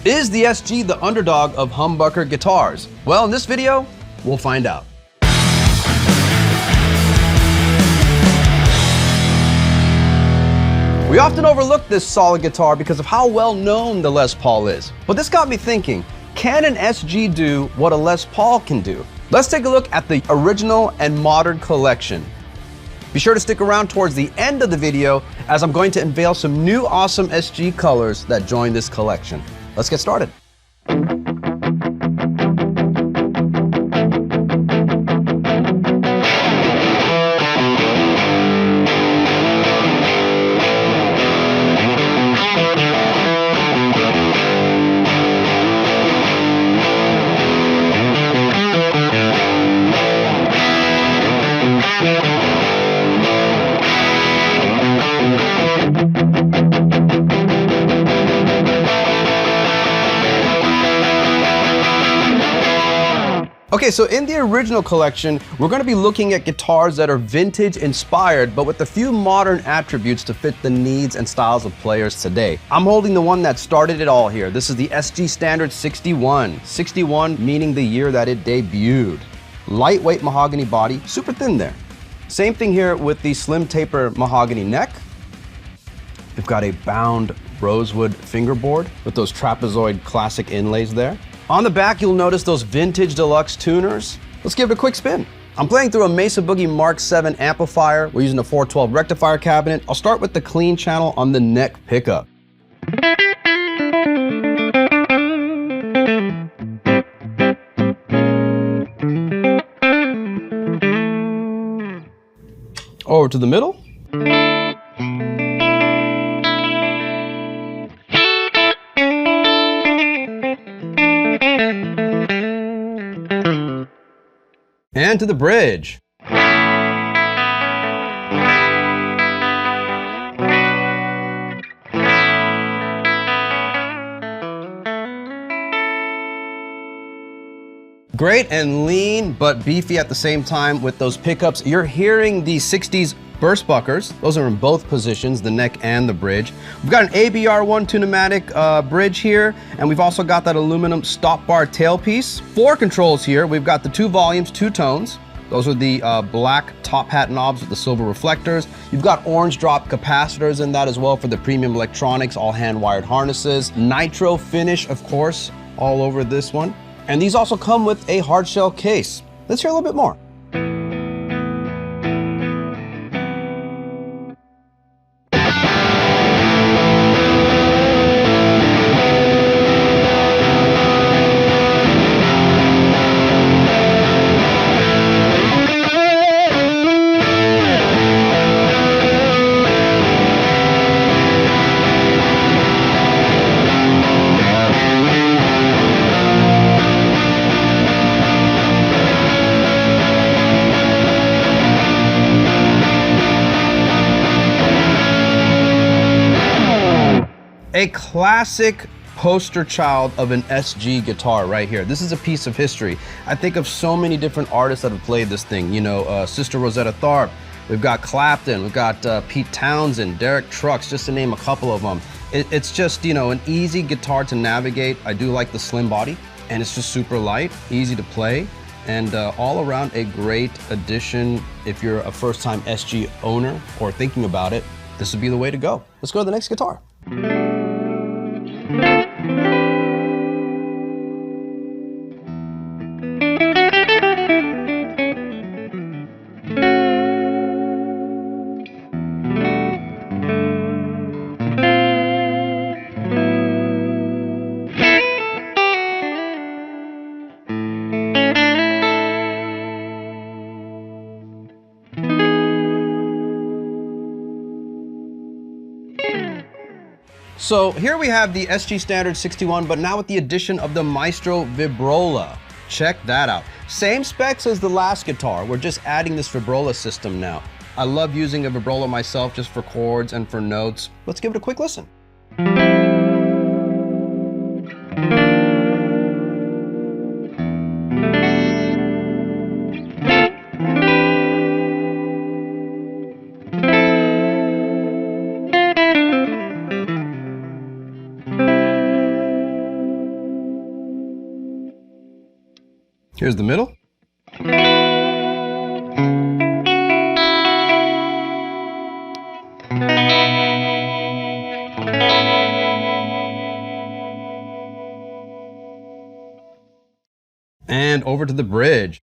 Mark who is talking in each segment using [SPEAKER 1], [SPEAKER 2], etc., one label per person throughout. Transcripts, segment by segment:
[SPEAKER 1] Is the SG the underdog of humbucker guitars? Well, in this video, we'll find out. We often overlook this solid guitar because of how well known the Les Paul is. But this got me thinking, can an SG do what a Les Paul can do? Let's take a look at the Original and Modern Collection. Be sure to stick around towards the end of the video as I'm going to unveil some new awesome SG colors that join this collection. Let's get started. Okay, so in the Original Collection, we're going to be looking at guitars that are vintage inspired, but with a few modern attributes to fit the needs and styles of players today. I'm holding the one that started it all here. This is the SG Standard 61. 61 meaning the year that it debuted. Lightweight mahogany body, super thin there. Same thing here with the slim taper mahogany neck. We've got a bound rosewood fingerboard with those trapezoid classic inlays there. On the back, you'll notice those vintage deluxe tuners. Let's give it a quick spin. I'm playing through a Mesa Boogie Mark 7 amplifier. We're using a 412 rectifier cabinet. I'll start with the clean channel on the neck pickup. Over to the middle. And to the bridge. Great and lean, but beefy at the same time with those pickups. You're hearing the 60s burst buckers. Those are in both positions, the neck and the bridge. We've got an ABR1 Tune-o-matic bridge here, and we've also got that aluminum stop bar tailpiece. Floor controls here, we've got the 2 volumes, 2 tones. Those are the black top hat knobs with the silver reflectors. You've got orange drop capacitors in that as well for the premium electronics, all hand-wired harnesses. Nitro finish, of course, all over this one. And these also come with a hard shell case. Let's hear a little bit more. A classic poster child of an SG guitar right here. This is a piece of history. I think of so many different artists that have played this thing. You know, Sister Rosetta Tharpe, we've got Clapton, we've got Pete Townsend, Derek Trucks, just to name a couple of them. It's just, you know, an easy guitar to navigate. I do like the slim body, and it's just super light, easy to play, and all around a great addition. If you're a first-time SG owner or thinking about it, this would be the way to go. Let's go to the next guitar. So here we have the SG Standard 61, but now with the addition of the Maestro Vibrola. Check that out. Same specs as the last guitar. We're just adding this Vibrola system now. I love using a Vibrola myself just for chords and for notes. Let's give it a quick listen. Here's the middle. And over to the bridge.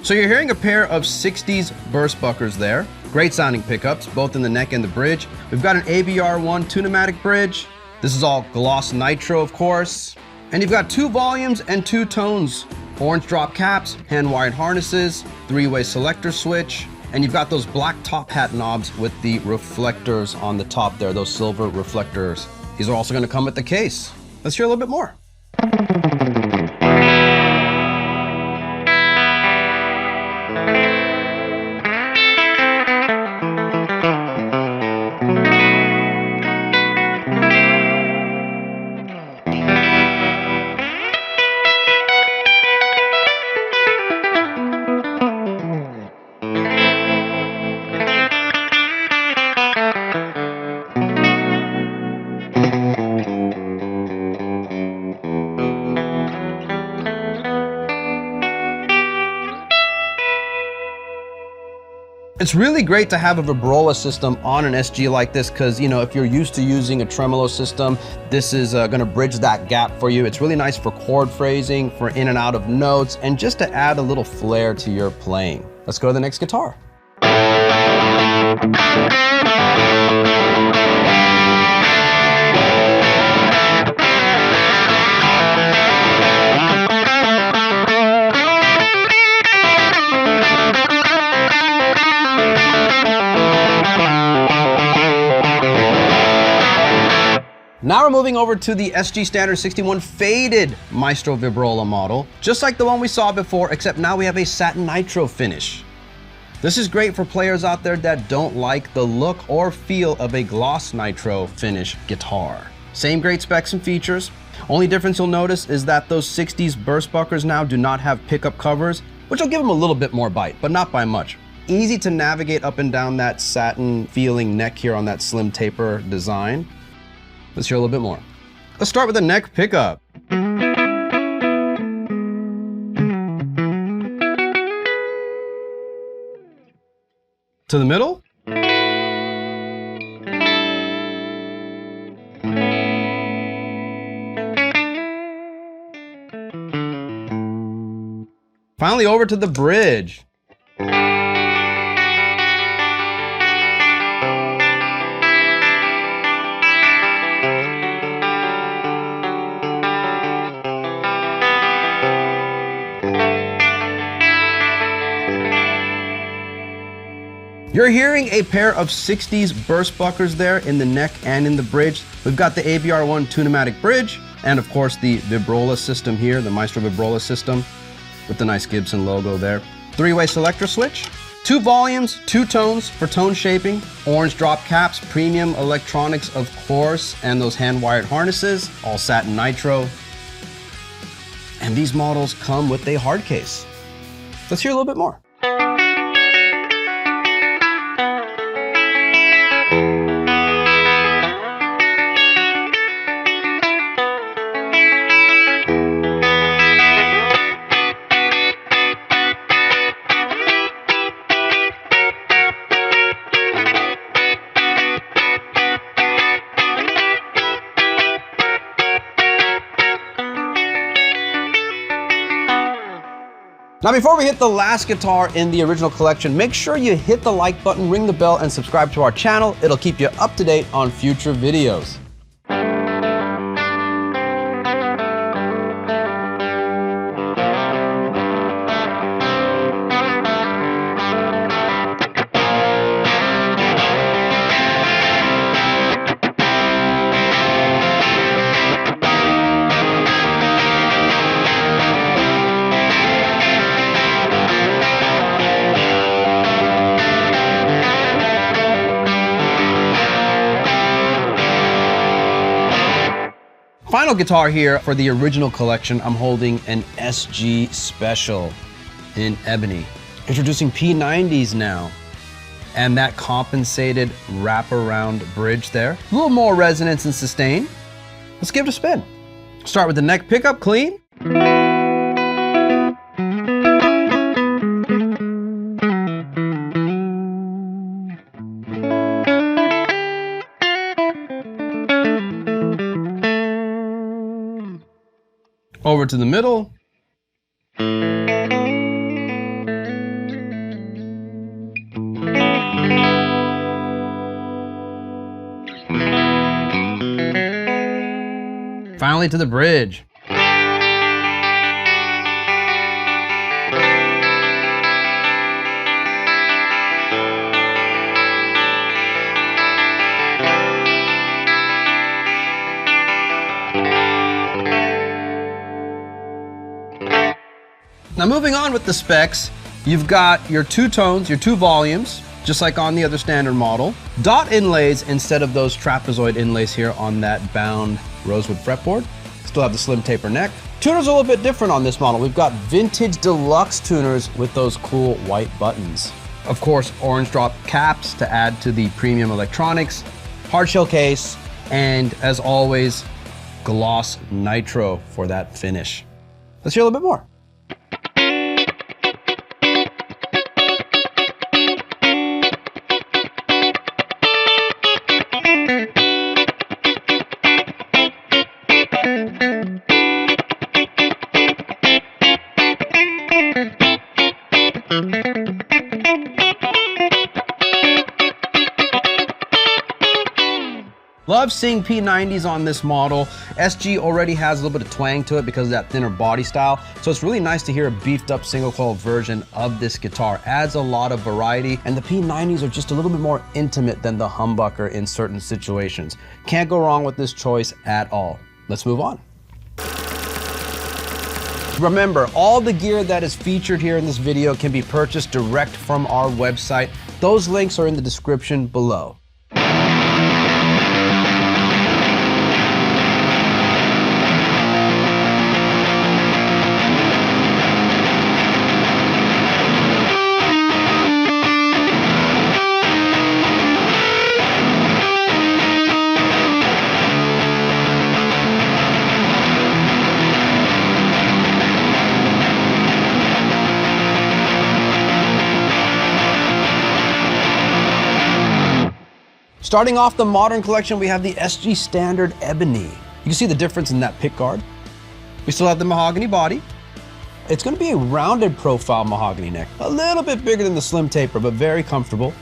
[SPEAKER 1] So you're hearing a pair of 60s burst buckers there. Great sounding pickups, both in the neck and the bridge. We've got an ABR1 tunematic bridge. This is all gloss nitro, of course. And you've got 2 volumes and 2 tones. Orange drop caps, hand-wired harnesses, 3-way selector switch, and you've got those black top hat knobs with the reflectors on the top there, those silver reflectors. These are also gonna come with the case. Let's hear a little bit more. It's really great to have a Vibrola system on an SG like this because, you know, if you're used to using a tremolo system, this is gonna bridge that gap for you. It's really nice for chord phrasing, for in and out of notes, and just to add a little flair to your playing. Let's go to the next guitar. Now we're moving over to the SG Standard 61 faded Maestro Vibrola model, just like the one we saw before, except now we have a satin nitro finish. This is great for players out there that don't like the look or feel of a gloss nitro finish guitar. Same great specs and features. Only difference you'll notice is that those 60s burst buckers now do not have pickup covers, which will give them a little bit more bite, but not by much. Easy to navigate up and down that satin feeling neck here on that slim taper design. Let's hear a little bit more. Let's start with the neck pickup. To the middle. Finally over to the bridge. You're hearing a pair of 60s burst buckers there in the neck and in the bridge. We've got the ABR1 tunematic bridge, and of course the Vibrola system here, the Maestro Vibrola system, with the nice Gibson logo there. 3-way selector switch, 2 volumes, 2 tones for tone shaping, orange drop caps, premium electronics of course, and those hand-wired harnesses, all satin nitro. And these models come with a hard case. Let's hear a little bit more. Now before we hit the last guitar in the original collection, make sure you hit the like button, ring the bell, and subscribe to our channel. It'll keep you up to date on future videos. Final guitar here for the original collection, I'm holding an SG Special in ebony. Introducing P90s now. And that compensated wraparound bridge there. A little more resonance and sustain. Let's give it a spin. Start with the neck pickup, clean. Over to the middle. Finally to the bridge. Now moving on with the specs, you've got your two tones, your two volumes, just like on the other standard model. Dot inlays instead of those trapezoid inlays here on that bound rosewood fretboard. Still have the slim taper neck. Tuners are a little bit different on this model. We've got vintage deluxe tuners with those cool white buttons. Of course, orange drop caps to add to the premium electronics, hard shell case, and as always, gloss nitro for that finish. Let's hear a little bit more. Love seeing P90s on this model. SG already has a little bit of twang to it because of that thinner body style. So it's really nice to hear a beefed up single coil version of this guitar. Adds a lot of variety, and the P90s are just a little bit more intimate than the humbucker in certain situations. Can't go wrong with this choice at all. Let's move on. Remember, all the gear that is featured here in this video can be purchased direct from our website. Those links are in the description below. Starting off the Modern collection, we have the SG Standard Ebony. You can see the difference in that pick guard. We still have the mahogany body. It's going to be a rounded profile mahogany neck. A little bit bigger than the slim taper, but very comfortable.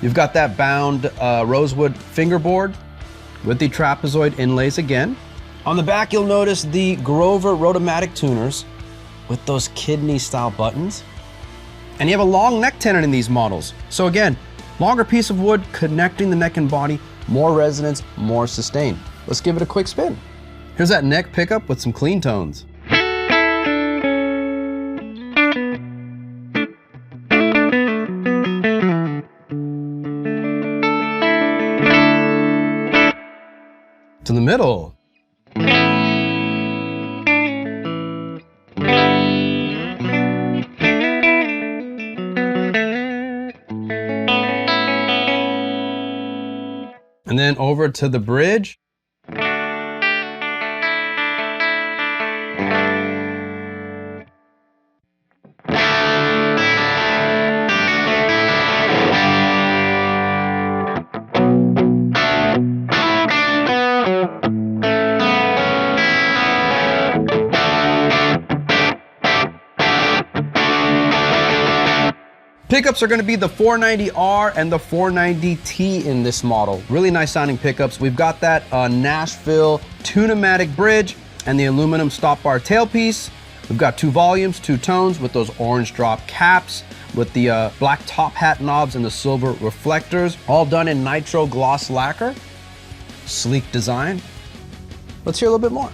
[SPEAKER 1] You've got that bound rosewood fingerboard with the trapezoid inlays again. On the back, you'll notice the Grover Rotomatic tuners with those kidney style buttons. And you have a long neck tenon in these models. So again, longer piece of wood connecting the neck and body, more resonance, more sustain. Let's give it a quick spin. Here's that neck pickup with some clean tones. To the middle. And then over to the bridge. Pickups are going to be the 490R and the 490T in this model. Really nice sounding pickups. We've got that Nashville Tune-O-Matic bridge and the aluminum stop bar tailpiece. We've got two volumes, two tones with those orange drop caps with the black top hat knobs and the silver reflectors, all done in nitro gloss lacquer. Sleek design. Let's hear a little bit more.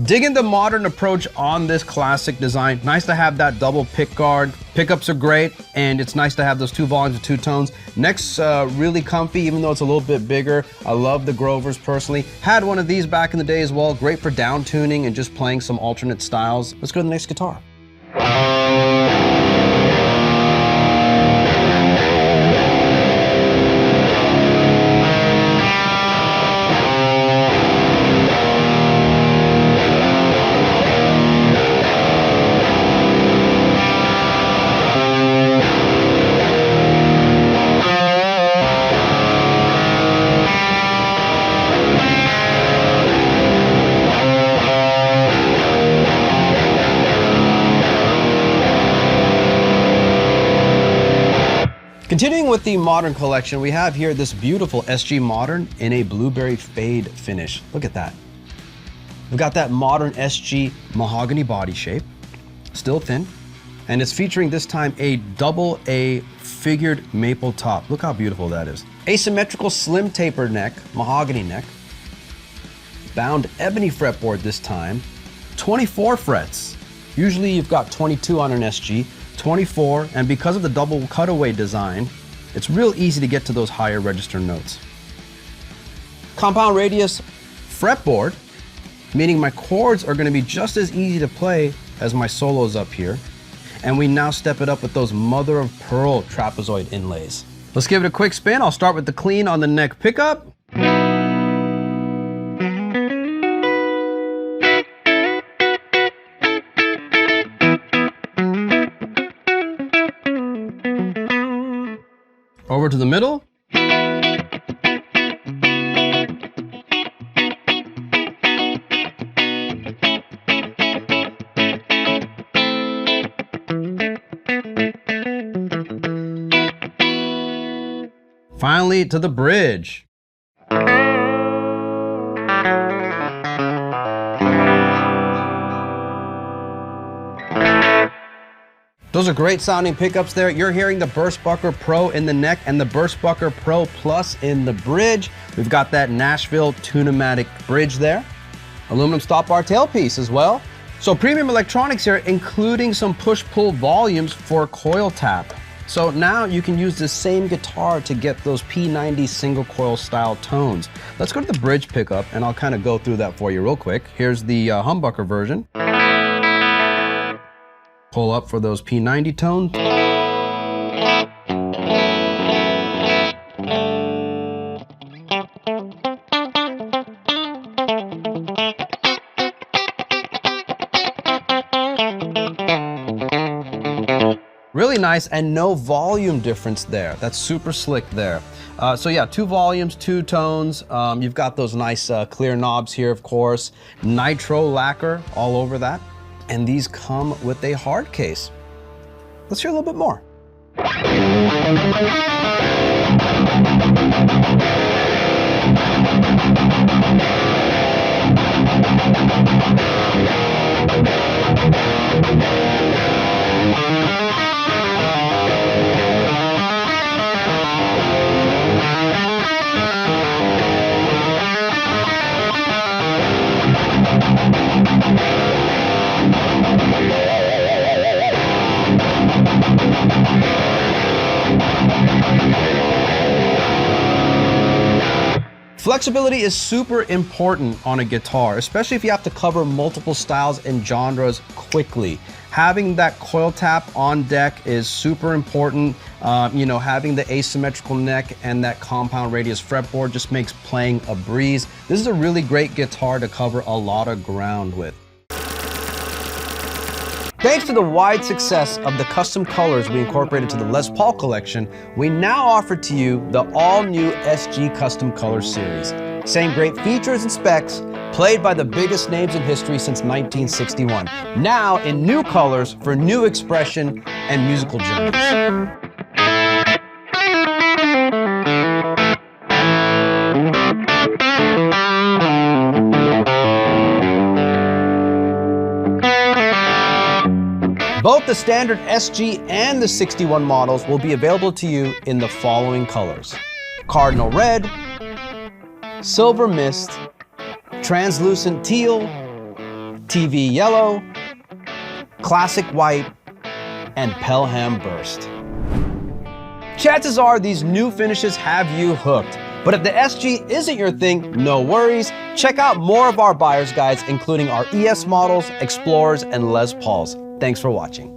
[SPEAKER 1] Digging the modern approach on this classic design. Nice to have that double pick guard. Pickups are great, and it's nice to have those 2 volumes of 2 tones. Neck's really comfy, even though it's a little bit bigger. I love the Grovers personally. Had one of these back in the day as well. Great for down tuning and just playing some alternate styles. Let's go to the next guitar. Continuing with the Modern collection, we have here this beautiful SG Modern in a blueberry fade finish. Look at that. We've got that Modern SG mahogany body shape, still thin, and it's featuring this time a double A figured maple top. Look how beautiful that is. Asymmetrical slim tapered neck, mahogany neck, bound ebony fretboard this time, 24 frets. Usually you've got 22 on an SG. 24, and because of the double cutaway design, it's real easy to get to those higher register notes. Compound radius fretboard, meaning my chords are going to be just as easy to play as my solos up here. And we now step it up with those mother of pearl trapezoid inlays. Let's give it a quick spin. I'll start with the clean on the neck pickup. Over to the middle. Finally to the bridge. Those are great sounding pickups there. You're hearing the Burstbucker Pro in the neck and the Burstbucker Pro Plus in the bridge. We've got that Nashville Tune-o-matic bridge there. Aluminum stop bar tailpiece as well. So premium electronics here, including some push-pull volumes for coil tap. So now you can use the same guitar to get those P90 single coil style tones. Let's go to the bridge pickup and I'll kind of go through that for you real quick. Here's the humbucker version. Pull up for those P90 tones. Really nice, and no volume difference there. That's super slick there. So yeah, 2 volumes, 2 tones. You've got those nice clear knobs here, of course. Nitro lacquer all over that. And these come with a hard case. Let's hear a little bit more. Flexibility is super important on a guitar, especially if you have to cover multiple styles and genres quickly. Having that coil tap on deck is super important. You know, having the asymmetrical neck and that compound radius fretboard just makes playing a breeze. This is a really great guitar to cover a lot of ground with. Thanks to the wide success of the custom colors we incorporated to the Les Paul collection, we now offer to you the all-new SG Custom Colors series. Same great features and specs, played by the biggest names in history since 1961. Now in new colors for new expression and musical journeys. Both the standard SG and the 61 models will be available to you in the following colors: Cardinal Red, Silver Mist, Translucent Teal, TV yellow, classic white, and Pelham burst. Chances are these new finishes have you hooked. But if the SG isn't your thing, no worries. Check out more of our buyer's guides, including our ES models, Explorers, and Les Pauls. Thanks for watching.